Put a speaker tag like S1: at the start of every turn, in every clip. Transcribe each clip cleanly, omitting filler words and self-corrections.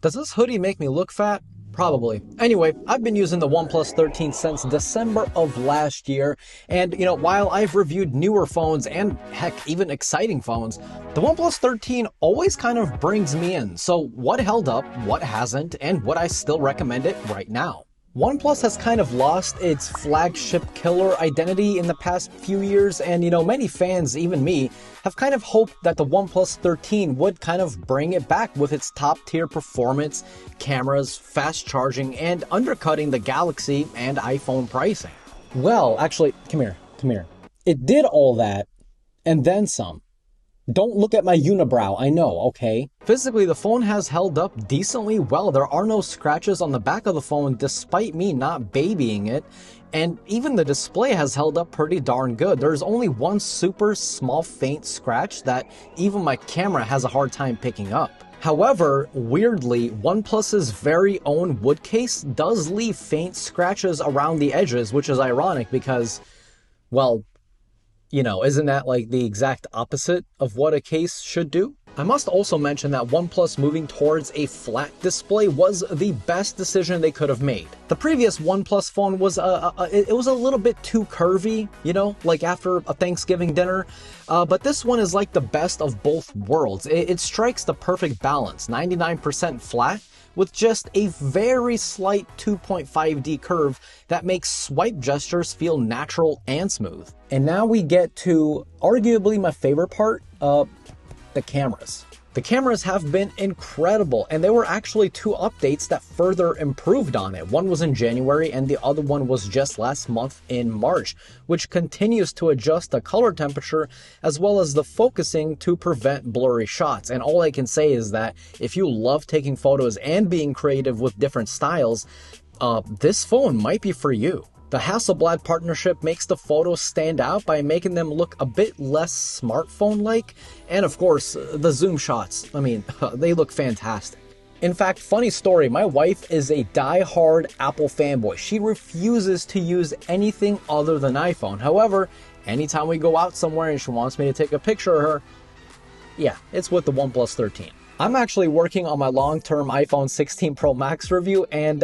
S1: Does this hoodie make me look fat? Probably. Anyway, I've been using the OnePlus 13 since December of last year, and while I've reviewed newer phones and heck, even exciting phones, the OnePlus 13 always kind of brings me in. So what held up, what hasn't, and would I still recommend it right now? OnePlus has kind of lost its flagship killer identity in the past few years, and many fans, even me, have kind of hoped that the OnePlus 13 would kind of bring it back with its top-tier performance, cameras, fast charging, and undercutting the Galaxy and iPhone pricing. Well, actually, come here. It did all that, and then some. Don't look at my unibrow, I know, okay? Physically, the phone has held up decently well. There are no scratches on the back of the phone despite me not babying it. And even the display has held up pretty darn good. There's only one super small faint scratch that even my camera has a hard time picking up. However, weirdly, OnePlus's very own wood case does leave faint scratches around the edges, which is ironic because, well, isn't that like the exact opposite of what a case should do? I must also mention that OnePlus moving towards a flat display was the best decision they could have made. The previous OnePlus phone was it was a little bit too curvy, like after a Thanksgiving dinner. But this one is like the best of both worlds. It strikes the perfect balance, 99% flat, with just a very slight 2.5D curve that makes swipe gestures feel natural and smooth. And now we get to arguably my favorite part, the cameras. The cameras have been incredible, and there were actually two updates that further improved on it. One was in January and the other one was just last month in March, which continues to adjust the color temperature as well as the focusing to prevent blurry shots. And all I can say is that if you love taking photos and being creative with different styles, this phone might be for you. The Hasselblad partnership makes the photos stand out by making them look a bit less smartphone-like, and of course, the zoom shots, they look fantastic. In fact, funny story, my wife is a die-hard Apple fanboy. She refuses to use anything other than iPhone. However, anytime we go out somewhere and she wants me to take a picture of her, yeah, it's with the OnePlus 13. I'm actually working on my long-term iPhone 16 Pro Max review, and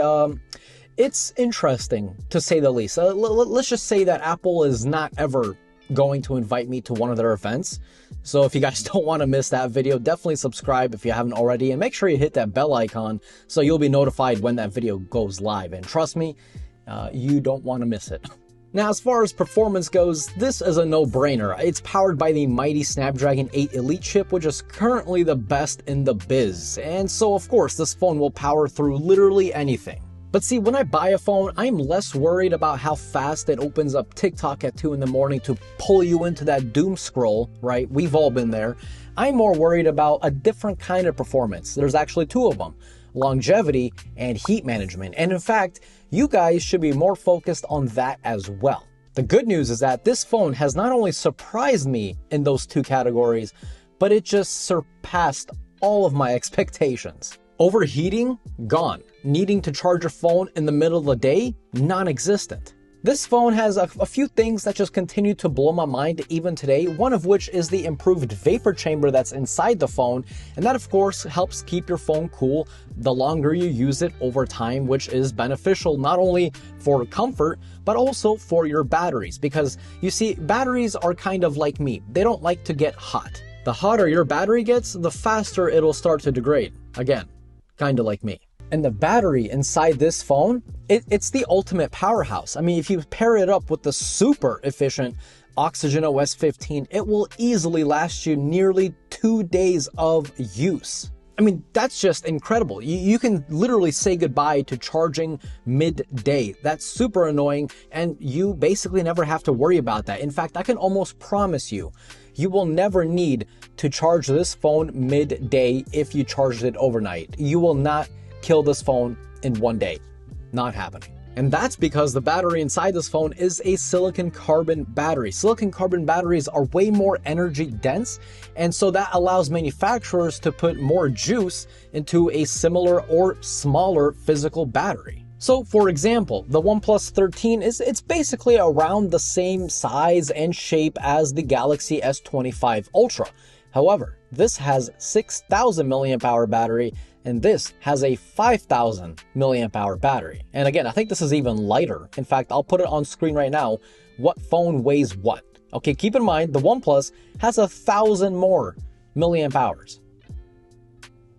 S1: it's interesting, to say the least. Let's just say that Apple is not ever going to invite me to one of their events. So if you guys don't want to miss that video, definitely subscribe if you haven't already, and make sure you hit that bell icon so you'll be notified when that video goes live. And trust me, you don't want to miss it. Now, as far as performance goes, this is a no-brainer. It's powered by the mighty Snapdragon 8 Elite chip, which is currently the best in the biz. And so, of course, this phone will power through literally anything. But see, when I buy a phone, I'm less worried about how fast it opens up TikTok at 2 in the morning to pull you into that doom scroll, right? We've all been there. I'm more worried about a different kind of performance. There's actually two of them: longevity and heat management. And in fact, you guys should be more focused on that as well. The good news is that this phone has not only surprised me in those two categories, but it just surpassed all of my expectations. Overheating? Gone. Needing to charge your phone in the middle of the day? Non-existent. This phone has a few things that just continue to blow my mind even today, one of which is the improved vapor chamber that's inside the phone, and that of course helps keep your phone cool the longer you use it over time, which is beneficial not only for comfort, but also for your batteries, because you see, batteries are kind of like me. They don't like to get hot. The hotter your battery gets, the faster it'll start to degrade. Again, kind of like me. And the battery inside this phone, it's the ultimate powerhouse. If you pair it up with the super efficient Oxygen OS 15, it will easily last you nearly 2 days of use. That's just incredible. You can literally say goodbye to charging midday. That's super annoying, and you basically never have to worry about that. In fact, I can almost promise you, you will never need to charge this phone midday if you charged it overnight. You will not kill this phone in 1 day. Not happening. And that's because the battery inside this phone is a silicon carbon battery. Silicon carbon batteries are way more energy dense, and so that allows manufacturers to put more juice into a similar or smaller physical battery. So for example, the OnePlus 13 it's basically around the same size and shape as the Galaxy S25 Ultra. However, this has 6,000 mAh battery and this has a 5,000 milliamp hour battery. And again, I think this is even lighter. In fact, I'll put it on screen right now. What phone weighs what? Okay, keep in mind the OnePlus has 1,000 more milliamp hours.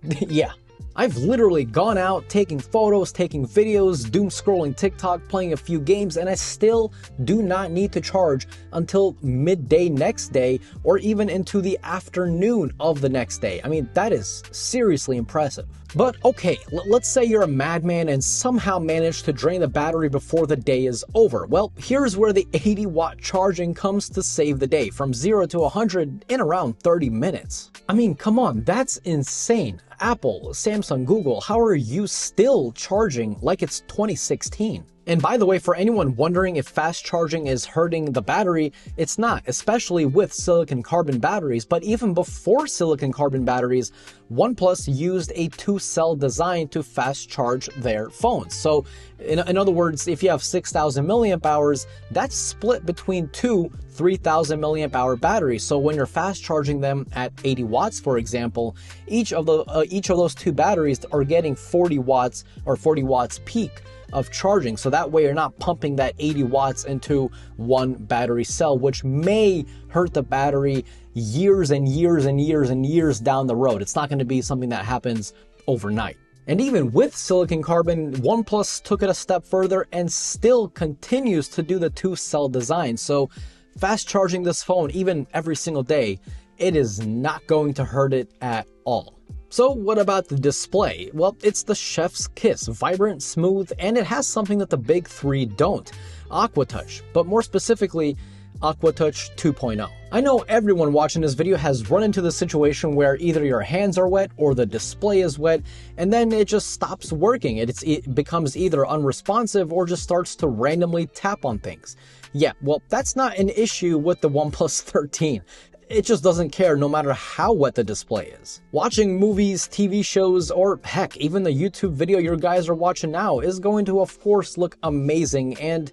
S1: Yeah. I've literally gone out, taking photos, taking videos, doom scrolling TikTok, playing a few games, and I still do not need to charge until midday next day or even into the afternoon of the next day. I mean, that is seriously impressive. But okay, let's say you're a madman and somehow manage to drain the battery before the day is over. Well, here's where the 80-watt charging comes to save the day, from 0 to 100 in around 30 minutes. I mean, come on, that's insane. Apple, Samsung, Google, how are you still charging like it's 2016? And by the way, for anyone wondering if fast charging is hurting the battery, it's not, especially with silicon carbon batteries. But even before silicon carbon batteries, OnePlus used a 2-cell design to fast charge their phones. So in other words, if you have 6,000 milliamp hours, that's split between two 3,000 milliamp hour batteries. So when you're fast charging them at 80 watts, for example, each of those two batteries are getting 40 watts or 40 watts peak of charging. So that way you're not pumping that 80 watts into one battery cell, which may hurt the battery years and years and years and years down the road. It's not going to be something that happens overnight. And even with silicon carbon, OnePlus took it a step further and still continues to do the 2-cell design. So fast charging this phone even every single day, it is not going to hurt it at all. So what about the display? Well, it's the chef's kiss, vibrant, smooth, and it has something that the big three don't, AquaTouch, but more specifically, AquaTouch 2.0. I know everyone watching this video has run into the situation where either your hands are wet or the display is wet, and then it just stops working. It becomes either unresponsive or just starts to randomly tap on things. Yeah, well, that's not an issue with the OnePlus 13. It just doesn't care no matter how wet the display is. Watching movies, TV shows, or heck, even the YouTube video you guys are watching now is going to, of course, look amazing. And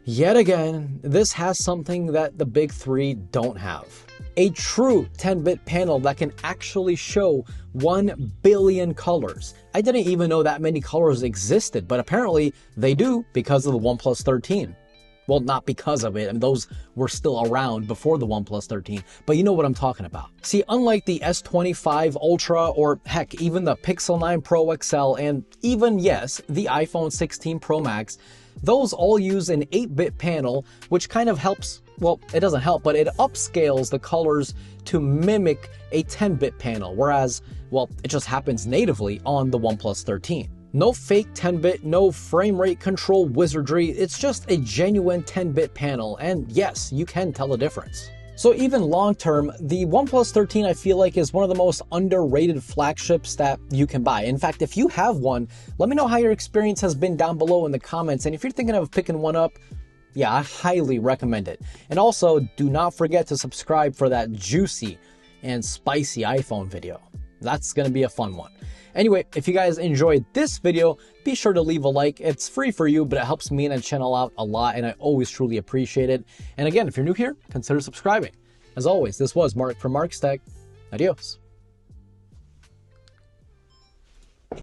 S1: yet again, this has something that the big three don't have. A true 10-bit panel that can actually show 1 billion colors. I didn't even know that many colors existed, but apparently they do because of the OnePlus 13. Well, not because of it, I mean, those were still around before the OnePlus 13, but you know what I'm talking about. See, unlike the S25 Ultra, or heck, even the Pixel 9 Pro XL, and even, yes, the iPhone 16 Pro Max, those all use an 8-bit panel, which kind of helps, well, it doesn't help, but it upscales the colors to mimic a 10-bit panel, whereas, well, it just happens natively on the OnePlus 13. No fake 10-bit, no frame rate control wizardry, it's just a genuine 10-bit panel, and yes, you can tell the difference. So even long term, the OnePlus 13 I feel like is one of the most underrated flagships that you can buy. In fact, if you have one, let me know how your experience has been down below in the comments, and if you're thinking of picking one up, yeah, I highly recommend it. And also, do not forget to subscribe for that juicy and spicy iPhone video. That's gonna be a fun one. Anyway, if you guys enjoyed this video, be sure to leave a like. It's free for you, but it helps me and the channel out a lot, and I always truly appreciate it. And again, if you're new here, consider subscribing. As always, this was Mark from Mark's Tech. Adios.